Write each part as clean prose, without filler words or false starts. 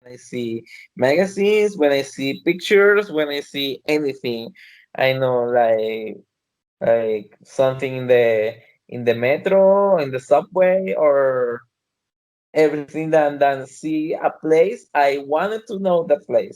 I see magazines, when I see pictures, when I see anything. I know like something in the metro, in the subway, or everything that see a place. I wanted to know the place.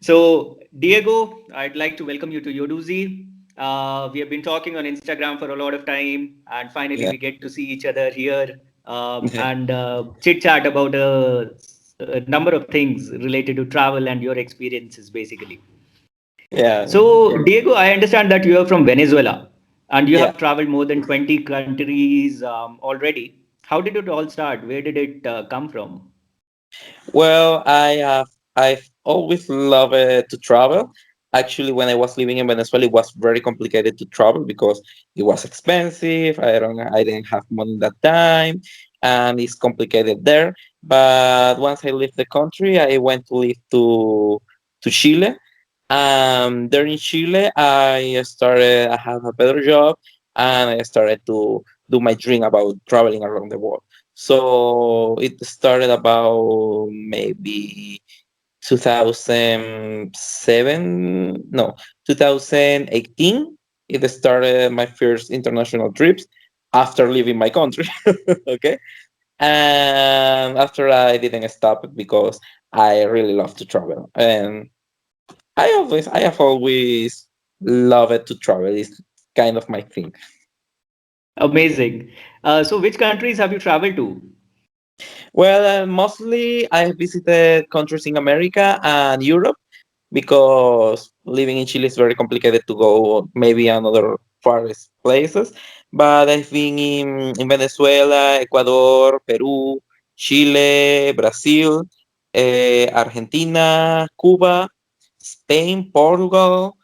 So, Diego, I'd like to welcome you to Yodoozy. We have been talking on Instagram for a lot of time, and finally Yeah. we get to see each other here and chit chat about a number of things related to travel and your experiences, basically. Yeah. So, Diego, I understand that you are from Venezuela and you Yeah. have traveled more than 20 countries already. How did it all start? Where did it come from? Well, I've always loved to travel. Actually, when I was living in Venezuela, it was very complicated to travel because it was expensive. I didn't have money that time, and it's complicated there. But once I left the country, I went to live to Chile. There in Chile, I have a better job, and I started to do my dream about traveling around the world. So it started about maybe 2007, no, 2018. It started my first international trips after leaving my country. Okay. And after I didn't stop it because I really love to travel. And I have always loved to travel. It's kind of my thing. Amazing. So, which countries have you traveled to? Well, mostly I visited countries in America and Europe because living in Chile is very complicated to go maybe another farthest places. But I've been in Venezuela, Ecuador, Peru, Chile, Brazil, Argentina, Cuba, Spain, Portugal,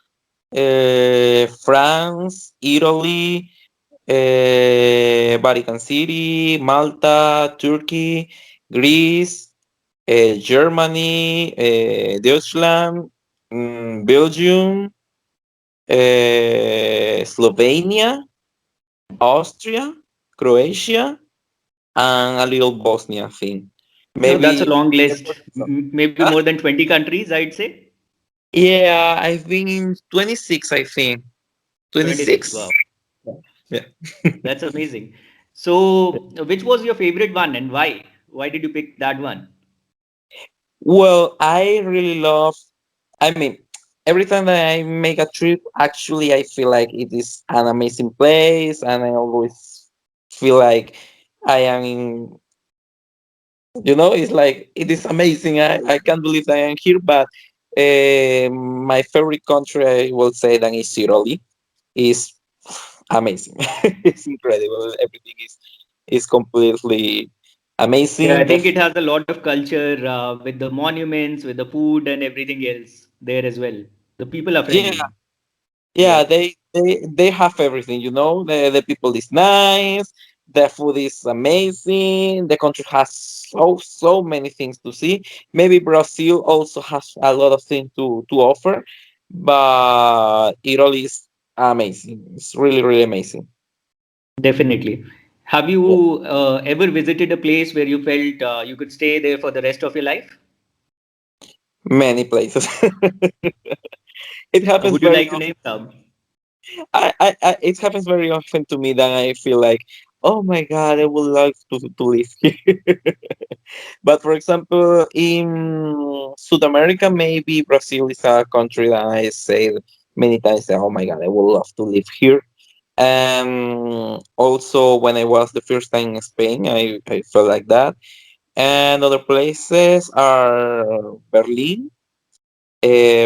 France, Italy, Vatican City, Malta, Turkey, Greece, Germany, Deutschland, Belgium, Slovenia, Austria, Croatia, and a little Bosnia thing. No, that's a Maybe, long list. Maybe more than 20 countries, I'd say. yeah, I've been in 26, I think. 26. 26? Wow. Yeah. That's amazing. So, which was your favorite one and why? Why did you pick that one? Well, I really love, I mean, every time that I make a trip, actually, I feel like it is an amazing place, and I always feel like I am in, it's like, it is amazing. I can't believe that I am here, but my favorite country, I will say, that is Italy. Is amazing. It's incredible. Everything is completely Yeah, I amazing. think it has a lot of culture with the monuments, with the food and everything else there as well. The people are Yeah, friendly. yeah, Yeah. they have everything, the people is nice, the food is amazing, the country has so many things to see. Maybe Brazil also has a lot of things to offer, but Italy is amazing. It's really, really amazing. Definitely. Have Yeah. you ever visited a place where you felt you could stay there for the rest of your life? Many places. It happens Would you very like to often. name some? It happens very often to me that I feel like, oh my god, I would like to live here. But for example, in South America, maybe Brazil is a country that I say many times that, oh my god, I would love to live here. Also, when I was the first time in Spain, I felt like that. And other places are Berlin,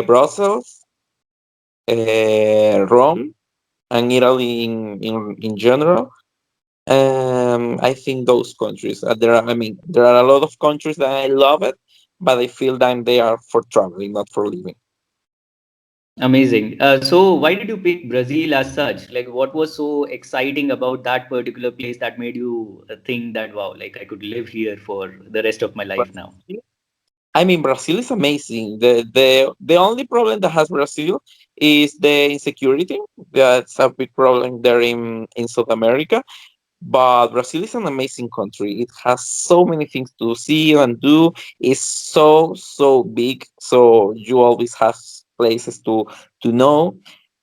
Brussels, Rome, and Italy in general. I think those countries. There are a lot of countries that I love it, but I feel that they are for traveling, not for living. Amazing. So, why did you pick Brazil as such? Like, what was so exciting about that particular place that made you think that, wow, like I could live here for the rest of my life now? I mean, Brazil is amazing. The only problem that has Brazil is the insecurity. That's a big problem there in South America. But Brazil is an amazing country. It has so many things to see and do. It's so big, so you always have places to know.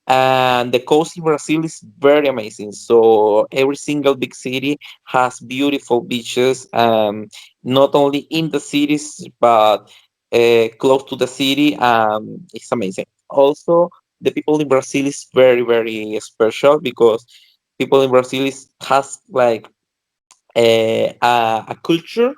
And the coast in Brazil is very amazing. So every single big city has beautiful beaches. Not only in the cities, but close to the city. It's amazing. Also, the people in Brazil is very special because people in Brazil has like a culture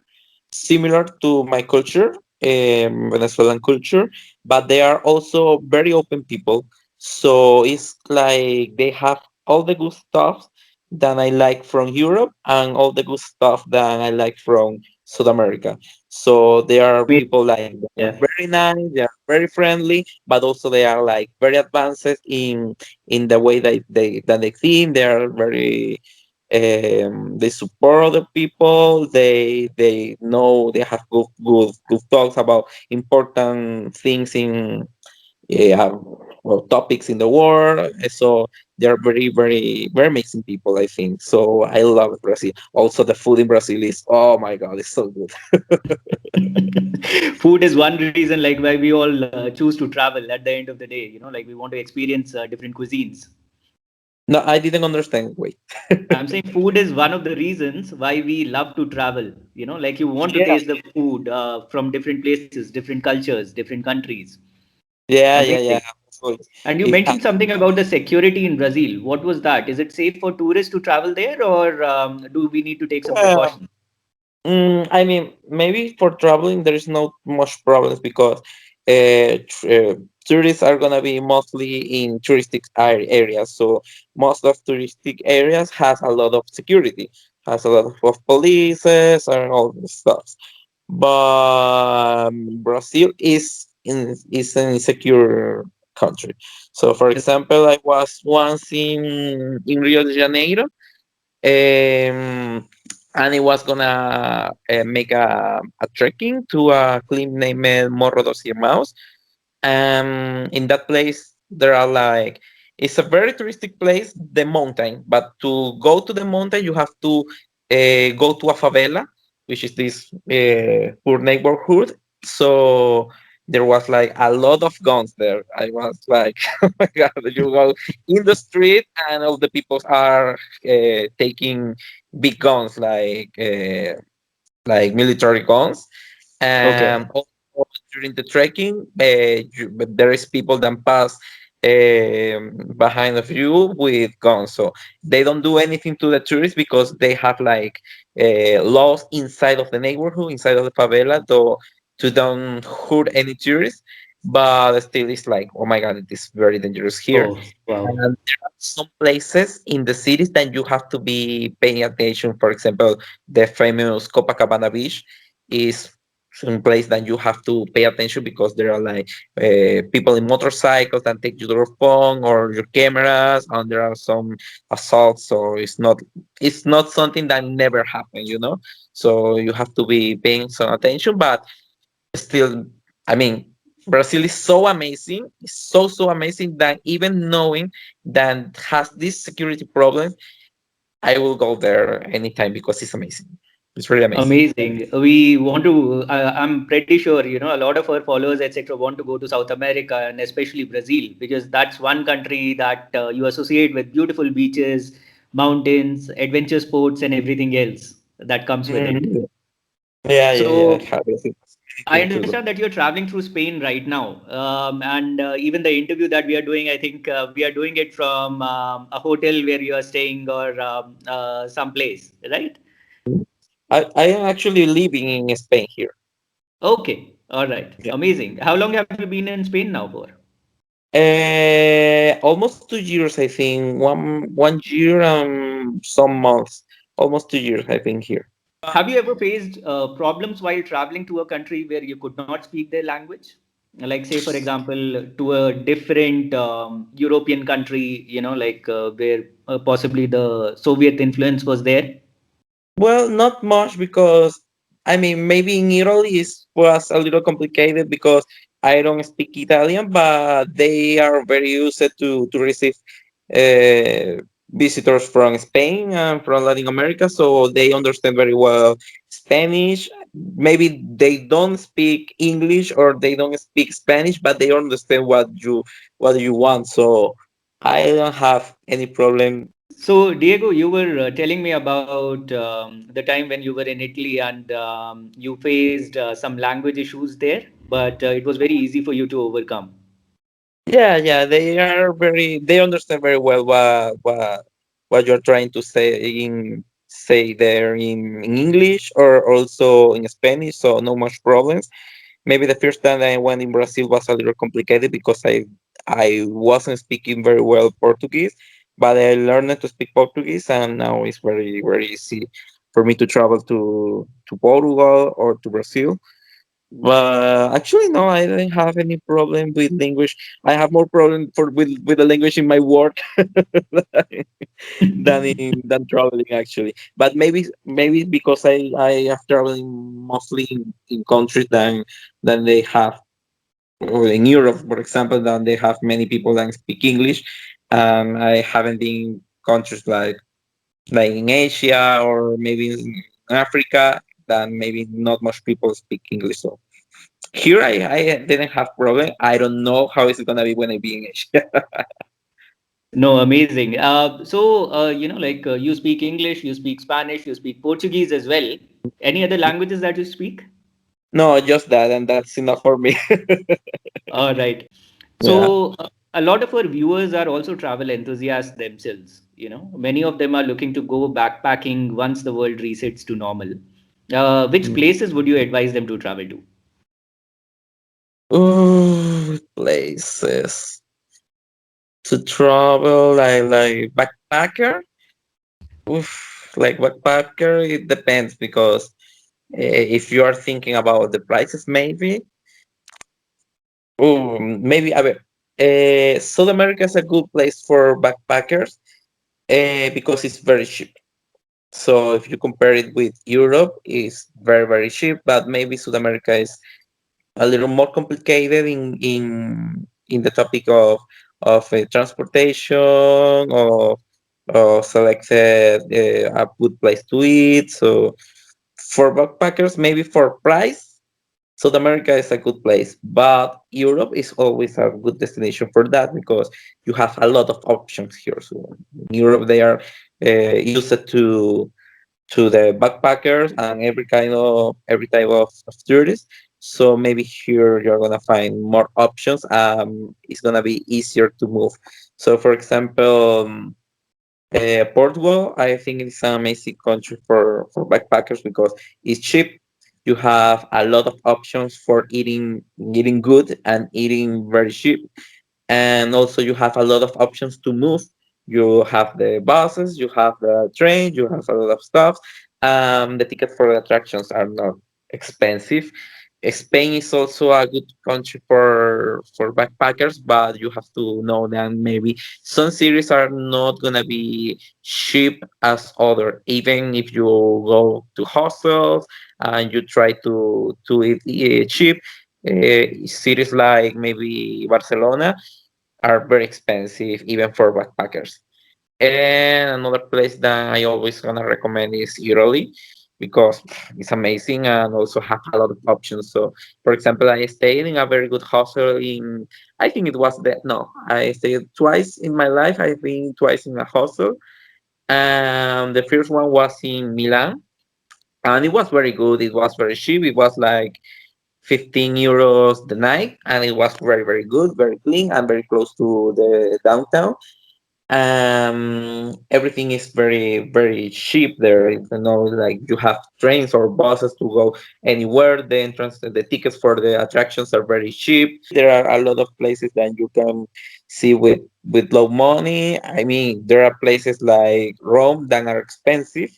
similar to my culture, Venezuelan culture, but they are also very open people. So it's like they have all the good stuff that I like from Europe and all the good stuff that I like from South America. So they are Amazing. people like they are Yeah. very nice, they are very friendly, but also they are like very advanced in the way that they think. They are very they support other people. They know they have good talks about important things in well, topics in the world. So they are very amazing people. I think so. I love Brazil. Also, the food in Brazil is, oh my god, it's so good. Food is one reason like why we all choose to travel at the end of the day, like we want to experience different cuisines. No, I didn't understand. Wait. I'm saying food is one of the reasons why we love to travel, like you want to Yeah, taste the food from different places, different cultures, different countries. yeah. Amazing. So And you it has mentioned something about the security in Brazil. What was that? Is it safe for tourists to travel there, or do we need to take some well, precautions? I mean, maybe for traveling, there is not much problems because tourists are gonna be mostly in touristic areas. So most of touristic areas has a lot of security, has a lot of polices and all this stuff. But Brazil is an insecure country. So, for example, I was once in Rio de Janeiro, um, and it was gonna make a trekking to a cliff named Morro dos Irmãos. In that place, there are like it's a very touristic place, the mountain. But to go to the mountain, you have to go to a favela, which is this poor neighborhood. So there was like a lot of guns there. I was like, oh my god, you go in the street and all the people are taking big guns like military guns. Okay. Also during the trekking, but there is people that pass behind of you with guns, so they don't do anything to the tourists because they have like laws inside of the neighborhood, inside of the favela, though, to don't hurt any tourists. But still, it's like, oh my god, it is very dangerous here. Oh, wow. And there are some places in the cities that you have to be paying attention. For example, the famous Copacabana Beach is some place that you have to pay attention because there are like people in motorcycles that take your phone or your cameras, and there are some assaults. So it's not something that never happened. So you have to be paying some attention, but still, I mean, Brazil is so amazing, it's so amazing that even knowing that has this security problem, I will go there anytime because it's amazing. It's really amazing. Amazing. We want to, I'm pretty sure, a lot of our followers, etc., want to go to South America and especially Brazil because that's one country that you associate with beautiful beaches, mountains, adventure sports, and everything else that comes with it. Mhm. Yeah. So, Have many I things to understand do. that you're traveling through Spain right now. And even the interview that we are doing, I think we are doing it from a hotel where you are staying or some place, right? I am actually living in Spain here. Okay. All right. Yeah. Amazing. How long have you been in Spain now for? Almost 2 years, I think. One year and some months. Almost 2 years, I think here. Have you ever faced problems while traveling to a country where you could not speak their language? Like, say, for example, to a different European country, like where possibly the Soviet influence was there? Well, not much because I mean, maybe in Italy it was a little complicated because I don't speak Italian, but they are very used to receive uh, visitors from Spain and from Latin America, so they understand very well Spanish. Maybe they don't speak English or they don't speak Spanish, but they understand what you want. So I don't have any problem. So, Diego, you were telling me about the time when you were in Italy and you faced some language issues there, but it was very easy for you to overcome. Yeah, yeah, they are very. They understand very well what you're trying to say there in English or also in Spanish. So no much problems. Maybe the first time I went in Brazil was a little complicated because I wasn't speaking very well Portuguese, but I learned to speak Portuguese, and now it's very easy for me to travel to Portugal or to Brazil. But actually, no, I didn't have any problem with language. I have more problem with the language in my work than traveling actually. But maybe because I have traveling mostly in countries than they have or in Europe, for example, than they have many people that speak English. I haven't been countries like in Asia or maybe in Africa, then maybe not much people speak English. So here I didn't have problem. I don't know how it's gonna be when I be in Asia. No, amazing. Like you speak English, you speak Spanish, you speak Portuguese as well. Any other languages that you speak? No, just that, and that's enough for me. All right. Yeah. So, a lot of our viewers are also travel enthusiasts themselves. Many of them are looking to go backpacking once the world resets to normal. Which Mm. places would you advise them to travel to? Ooh, places to travel like backpacker. Oof, like backpacker, it depends because if you are thinking about the prices, maybe South America is a good place for backpackers because it's very cheap. So if you compare it with Europe, it's very cheap, but maybe South America is a little more complicated in the topic of transportation or selected a good place to eat. So for backpackers, maybe for price, South America is a good place, but Europe is always a good destination for that because you have a lot of options here. So in Europe, they are used to the backpackers and every type of tourists. So maybe here you're gonna find more options. It's gonna be easier to move. So for example, Portugal, I think it's an amazing country for backpackers because it's cheap. You have a lot of options for eating good and eating very cheap, and also you have a lot of options to move. You have the buses, you have the train, you have a lot of stuff. The tickets for the attractions are not expensive. Spain is also a good country for backpackers, but you have to know that maybe some cities are not gonna be cheap as other. Even if you go to hostels and you try to eat cheap, cities like maybe Barcelona are very expensive even for backpackers. And another place that I always gonna recommend is Italy because it's amazing and also have a lot of options. So, for example, I stayed in a very good hostel in I think it was the no, I stayed twice in my life. I've been twice in a hostel. The first one was in Milan, and it was very good. It was very cheap. It was like 15 euros the night, and it was very good, very clean, and very close to the downtown. Everything is very cheap there. Like you have trains or buses to go anywhere. The entrance, the tickets for the attractions are very cheap. There are a lot of places that you can see with low money. I mean, there are places like Rome that are expensive,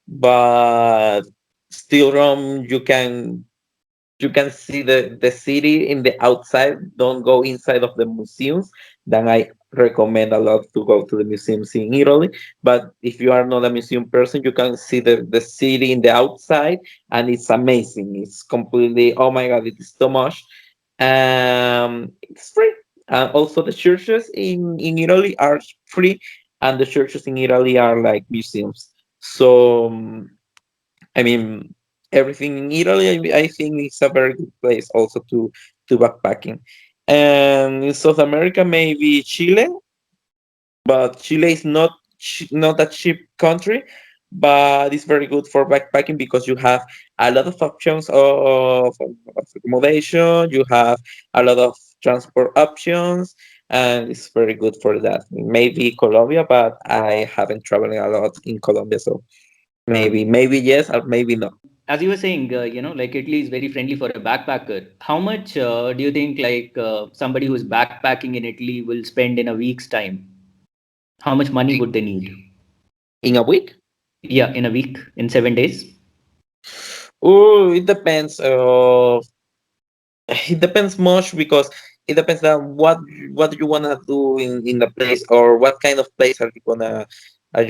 but still Rome you can see the city in the outside. Don't go inside of the museums. Then recommend a lot to go to the museums in Italy. But if you are not a museum person, you can see the city in the outside, and it's amazing. It's completely, oh my god, it is so much. It's free. And also the churches in Italy are free, and the churches in Italy are like museums. So I mean, everything in Italy, I think it's a very good place also to backpacking. And in South America, maybe Chile, but Chile is not a cheap country, but it's very good for backpacking because you have a lot of options of accommodation. You have a lot of transport options, and it's very good for that. Maybe Colombia, but I haven't traveled a lot in Colombia, so maybe yes or maybe no. As you were saying, like Italy is very friendly for a backpacker. How much do you think like somebody who's backpacking in Italy will spend in a week's time? How much money would they need? In a week? Yeah, in a week, in 7 days. Oh, it depends. It depends much because it depends on what you wanna do in the place, or what kind of place are you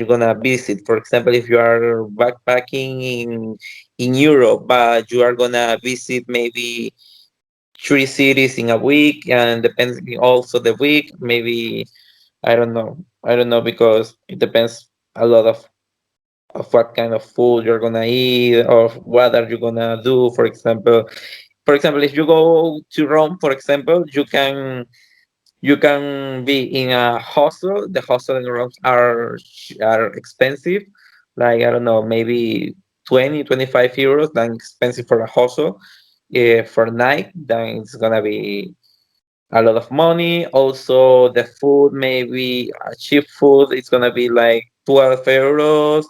gonna visit. For example, if you are backpacking in Europe, but you are gonna visit maybe 3 cities in a week, and depends also the week. Maybe I don't know. I don't know because it depends a lot of what kind of food you're gonna eat, or what are you gonna do. For example, if you go to Rome, for example, you can be in a hostel. The hostel in Rome are expensive, like I don't know, maybe 20-25 euros. Then expensive for a hostel. For night, then it's gonna be a lot of money. Also, the food, maybe cheap food, it's gonna be like 12 euros.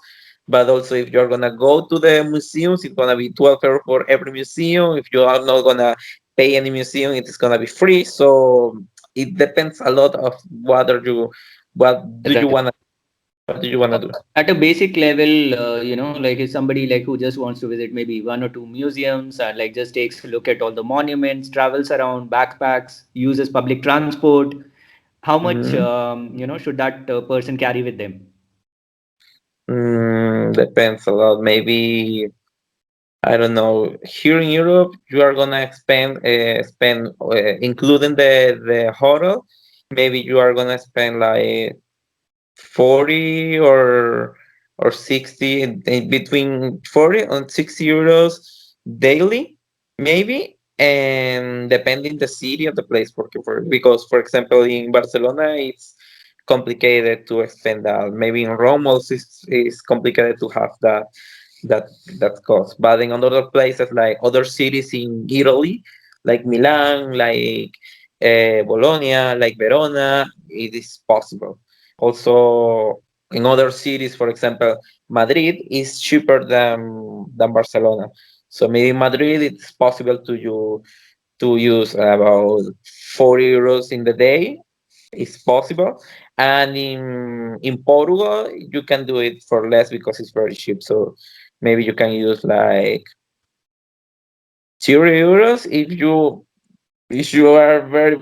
But also, if you're gonna go to the museums, it's gonna be 12 euros for every museum. If you are not gonna pay any museum, it is gonna be free. So it depends a lot of what do you Right. wanna, what do you wanna So do. at a basic level, like if somebody like who just wants to visit maybe one or two museums and like just takes a look at all the monuments, travels around, backpacks, uses public transport, how much Mhm. should that person carry with them? Depends a lot. Maybe I don't know. Here in Europe, you are gonna spend including the hotel. Maybe you are gonna spend like 40 or 60, in between 40 and 60 euros daily, maybe, and depending the city of the place. Because for example in Barcelona it's complicated to spend that. Maybe in Rome also is complicated to have that that cost. But in other places, like other cities in Italy, like Milan, like Bologna, like Verona, it is possible. Also, in other cities, for example, Madrid is cheaper than Barcelona. So maybe Madrid it's possible to use about 40 euros in the day. It's possible. And in Portugal, you can do it for less because it's very cheap. So maybe you can use like 0 euros if you are very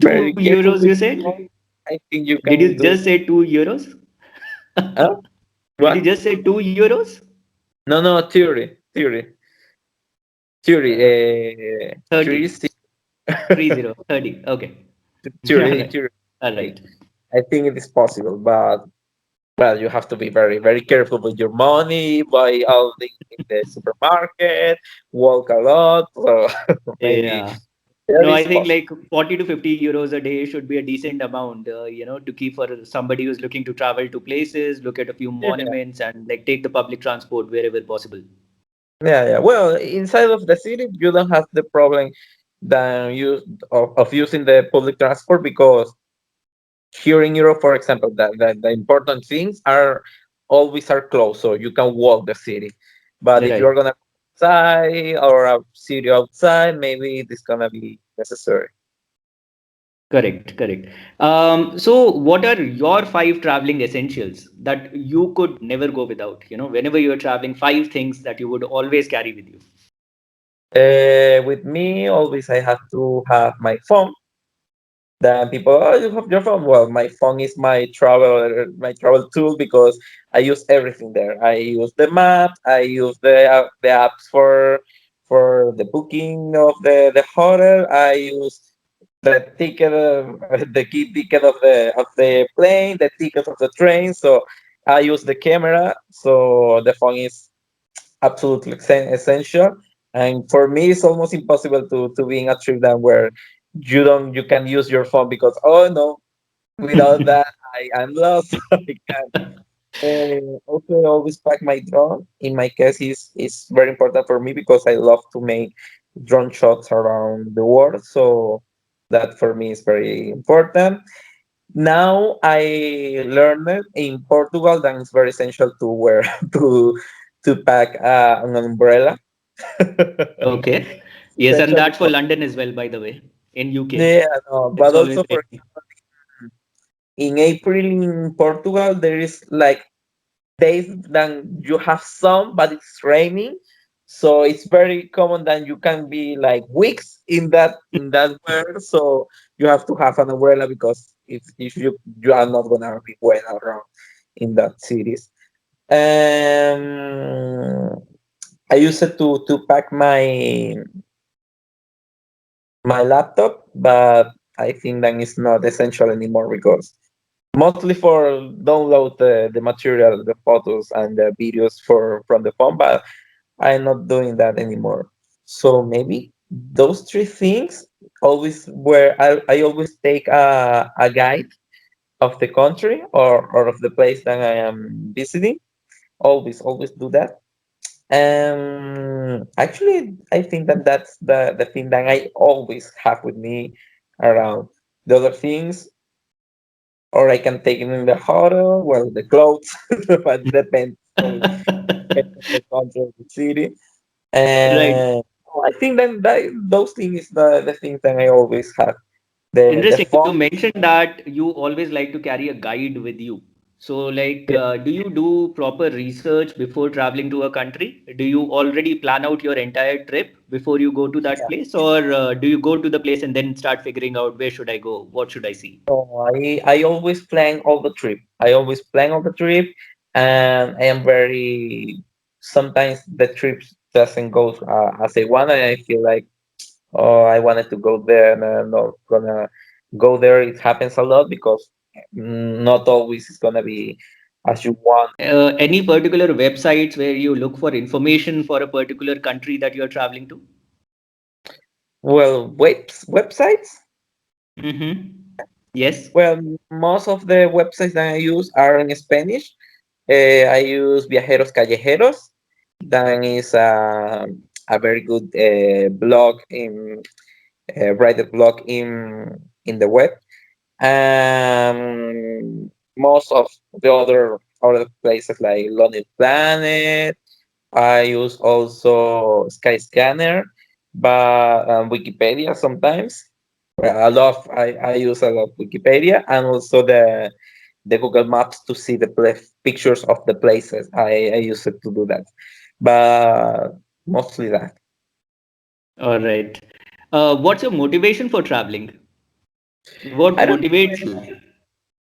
Two very careful euros, with you your said? money. I think you Did you can do. just say 2 euros? Huh? Did you What? just say 2 euros? No, no, theory. 30. Theory, 30. 30. Okay. All theory, right. theory. All right. I think it is possible, but well, you have to be very careful with your money. Buy all in the supermarket. Walk a lot. So maybe Yeah. that No, I is think possible. like 40 to 50 euros a day should be a decent amount, to keep for somebody who's looking to travel to places, look at a few Yeah, monuments, and like take the public transport wherever possible. yeah. Well, inside of the city, you don't have the problem than use of using the public transport, because here in Europe, for example, the important things are always are close, so you can walk the city. But if Right. you're gonna go outside or a city outside, maybe it's gonna be necessary. Correct. Correct. So, what are your five traveling essentials that you could never go without? Whenever you're traveling, five things that you would always carry with you. With me, always I have to have my phone. Then people, oh, you have your phone. Well, my phone is my travel tool because I use everything there. I use the map. I use the apps for the booking of the hotel. I use the ticket, the key ticket of the plane, the ticket of the train. So I use the camera. So the phone is absolutely essential. And for me, it's almost impossible to be in a trip that where you can use your phone because oh no, without that I'm lost. I can't. Also, I always pack my drone. In my case, is very important for me because I love to make drone shots around the world. So that for me is very important. Now I learned it in Portugal that it's very essential to wear to pack an umbrella. Okay. Yes, and Essential that's for because London as well, by the way. In UK, yeah, no, it's but always also for raining. in April in Portugal there is like days that you have sun but it's raining, so it's very common that you can be like weeks in that weather. So you have to have an umbrella because if you are not gonna be wet around in that cities. Um, I use it to pack my laptop, but I think that is not essential anymore because mostly for download the material, the photos and the videos from the phone, but I'm not doing that anymore. So maybe those three things always where I always take a guide of the country or of the place that I am visiting. Always do that. Actually, I think that that's the thing that I always have with me around. The other things, or I can take it in the hotel, well, the clothes, but depends on the country, of the city. Right. And I think that those things is the things that I always have. The Interesting. You phone. mentioned that you always like to carry a guide with you. So, like, do you do proper research before traveling to a country? Do you already plan out your entire trip before you go to that place, or do you go to the place and then start figuring out where should I go, what should I see? So I always plan all the trip. I always plan all the trip, and I am very. Sometimes the trip doesn't go as I want, and I feel like, oh, I wanted to go there, and I'm not gonna go there. It happens a lot because not always it's gonna be as you want. Any particular websites where you look for information for a particular country that you're traveling to? Well, websites. Mm-hmm. Yes. Well, most of the websites that I use are in Spanish. I use Viajeros Callejeros. That is a very good blog writer blog in the web. Most of the other places like Lonely Planet. I use also Skyscanner, but Wikipedia sometimes. Well, I use a lot Wikipedia and also the Google Maps to see the pictures of the places. I use it to do that, but mostly that. All right. What's your motivation for traveling? What I don't motivates you?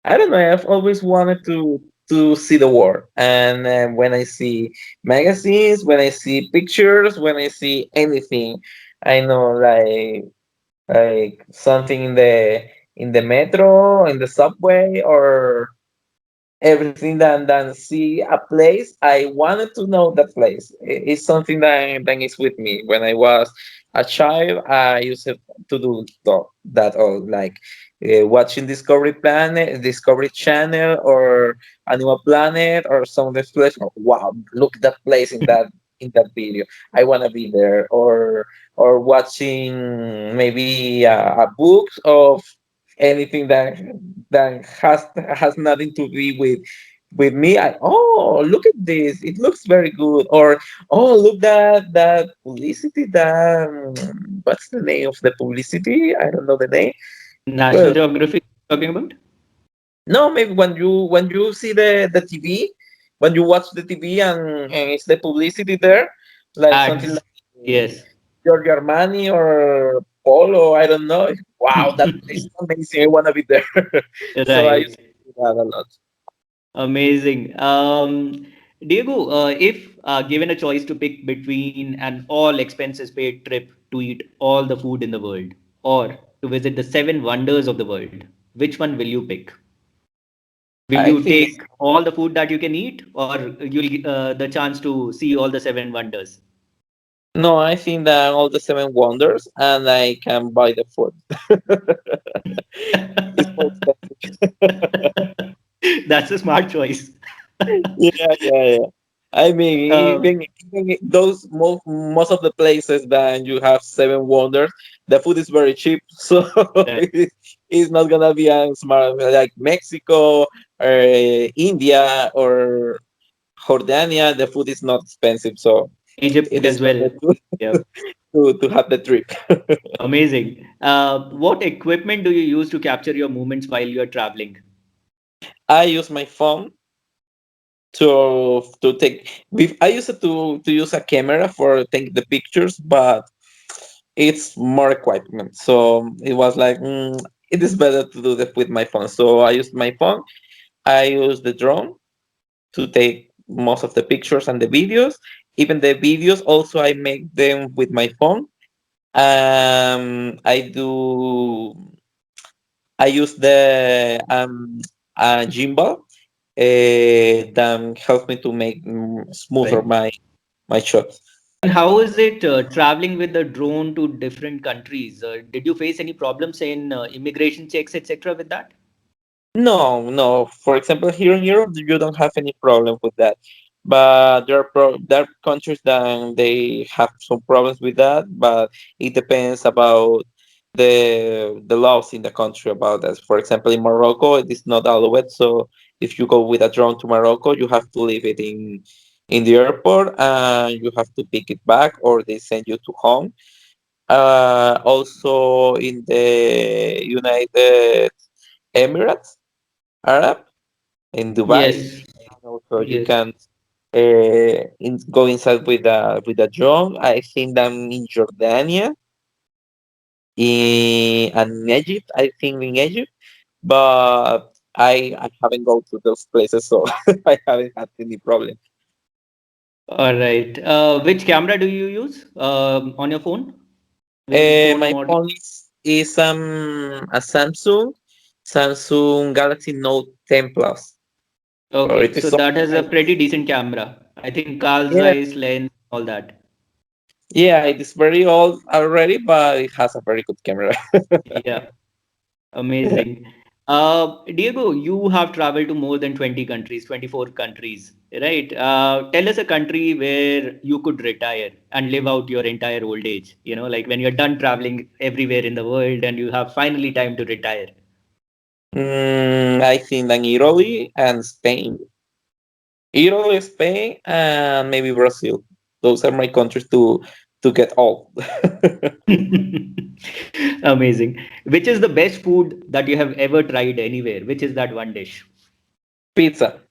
I don't know. I've always wanted to see the world, and when I see magazines, when I see pictures, when I see anything, I know like something in the metro, in the subway, or everything than see a place. I wanted to know that place. It's something that is with me. When I was a child, I used it to do that all like watching Discovery Planet, Discovery Channel, or Animal Planet, or some of this place. Oh, wow, look at that place in that video. I want to be there. Or watching maybe a book of anything that has nothing to do with me. Look at this, it looks very good. Or oh, look that publicity, that what's the name of the publicity? I don't know the name. National Well, Geographic talking about? no, maybe when you see the TV, when you watch the TV and it's the publicity there, like something Ads. like Yes. Giorgio Armani or Polo, I don't know. wow, that place is amazing. I want to be there. So I used Right. to do that a lot. Amazing. Diego, if given a choice to pick between an all expenses paid trip to eat all the food in the world or to visit the seven wonders of the world, which one will you pick? Will I you think it's take all the food that you can eat, or you'll the chance to see all the seven wonders? no, I think that all the seven wonders, and I can buy the food. It's more expensive. That's a smart choice. Yeah, yeah, yeah. I mean, Um, even those most of the places that you have seven wonders, the food is very cheap, so right. it's not gonna be as smart like Mexico or India or Jordania. The food is not expensive, so Egypt it is as well. better to Yep. to have the trip. Amazing. What equipment do you use to capture your movements while you're traveling? I use my phone to take. I used to use a camera for take the pictures, but it's more equipment. So it was like it is better to do that with my phone. So I used my phone. I use the drone to take most of the pictures and the videos. Even the videos, also I make them with my phone. I do. I use the gimbal that helps me to make smoother Right. my shots. And how is it traveling with the drone to different countries? Did you face any problems in immigration checks, etc., with that? No, no. For example, here in Europe, you don't have any problem with that. But there are countries that they have some problems with that. But it depends about the laws in the country about that. For example, in Morocco, it is not allowed. So if you go with a drone to Morocco, you have to leave it in the airport and you have to pick it back, or they send you to home. Also in the United Emirates. Arab in Dubai. Yes. Also, you Yes. can go inside with a drone. I think that in Jordania, and in Egypt. I think in Egypt, but I haven't gone to those places, so I haven't had any problem. All right. Which camera do you use on your phone? Which phone My model? phone is a Samsung Galaxy Note 10 Plus. So Okay, it so is so that has a nice. pretty decent camera. I think Carl Yeah, Zeiss lens, all that. yeah, it is very old already, but it has a very good camera. Yeah, amazing. Diego, you have traveled to more than 20 countries, 24 countries, right? Tell us a country where you could retire and live out your entire old age. You know, like when you're done traveling everywhere in the world and you have finally time to retire. I think that Italy and Spain. Italy, Spain, and maybe Brazil. Those are my countries to get old. Amazing. Which is the best food that you have ever tried anywhere? Which is that one dish? Pizza.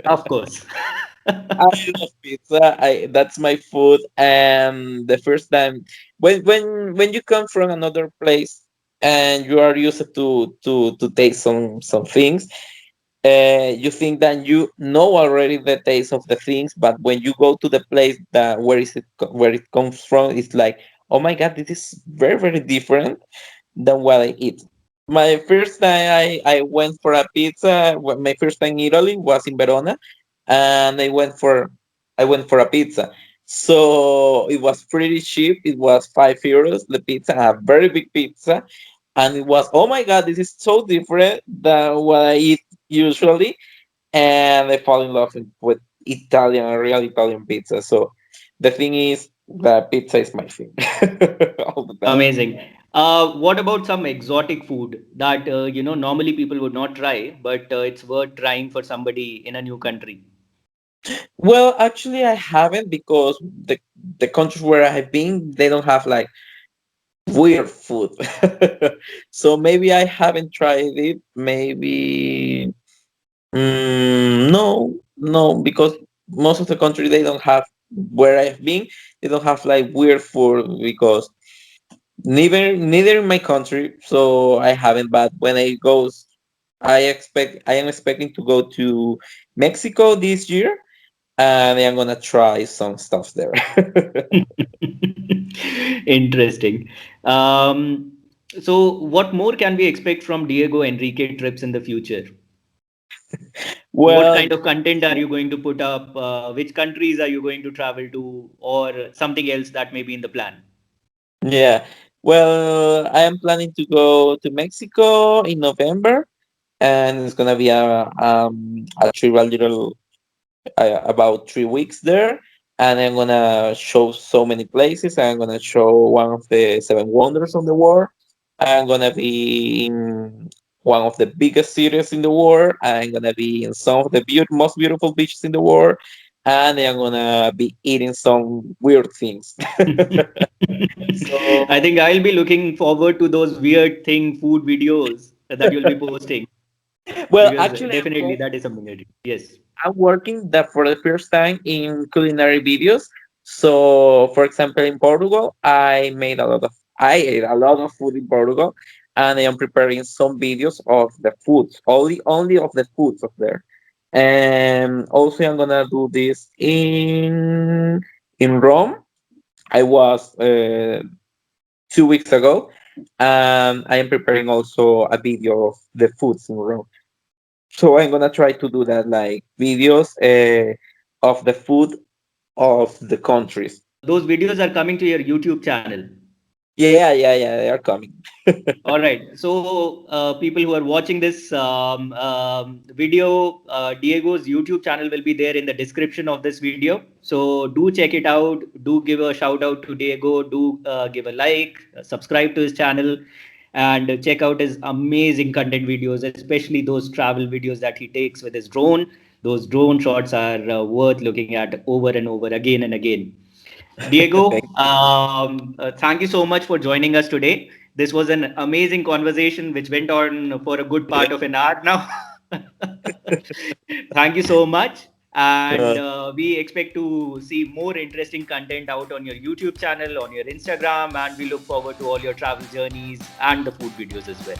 Of course. I love pizza. I That's my food. And the first time when you come from another place and you are used to taste some things, you think that you know already the taste of the things, but when you go to the place that where it comes from, it's like, oh my god, this is very different than what I eat. My first time I went for a pizza. My first time in Italy was in Verona, and I went for a pizza. So it was pretty cheap. It was €5 the pizza, a very big pizza, and it was, oh my god, this is so different than what I eat usually, and I fall in love with Italian, real Italian pizza. So the thing is that pizza is my thing all the time. Amazing. What about some exotic food that normally people would not try, but it's worth trying for somebody in a new country? Well, actually, I haven't because the countries where I've been, they don't have like weird food. So maybe I haven't tried it. Maybe no, no, because most of the country they don't have where I've been. They don't have like weird food because Neither in my country, so I haven't. But when I goes, I am expecting to go to Mexico this year, and I'm gonna try some stuff there. Interesting. Um, so, what more can we expect from Diego Enrique trips in the future? What Well, kind of content are you going to put up? Which countries are you going to travel to, or something else that may be in the plan? yeah. Well, I am planning to go to Mexico in November, and it's gonna be a trip, a little about 3 weeks there, and I'm gonna show so many places. I'm gonna show one of the seven wonders of the world. I'm gonna be in one of the biggest cities in the world. I'm gonna be in some of the most beautiful beaches in the world, and I'm gonna be eating some weird things. I So, think I'll be looking forward to those weird thing food videos that you'll be posting well, because actually, definitely that is something I do. Yes. I'm working that for the first time in culinary videos. So, for example, in Portugal, I ate a lot of food in Portugal, and I am preparing some videos of the foods, only of the foods of there. And also, I'm gonna do this in Rome. I was 2 weeks ago, and I am preparing also a video of the foods in Rome. So I'm gonna try to do that, like videos of the food of the countries. Those videos are coming to your YouTube channel. Yeah, they are coming. All right. So, people who are watching this video, Diego's YouTube channel will be there in the description of this video. So, do check it out. Do give a shout out to Diego. Do give a like, subscribe to his channel, and check out his amazing content videos, especially those travel videos that he takes with his drone. Those drone shots are worth looking at over and over again and again. Thank Diego, thank you so much for joining us today. This was an amazing conversation which went on for a good you. part of an hour now. Thank you so much. And Uh, we expect to see more interesting content out on your YouTube channel, on your Instagram, and we look forward to all your travel journeys and the food videos as well.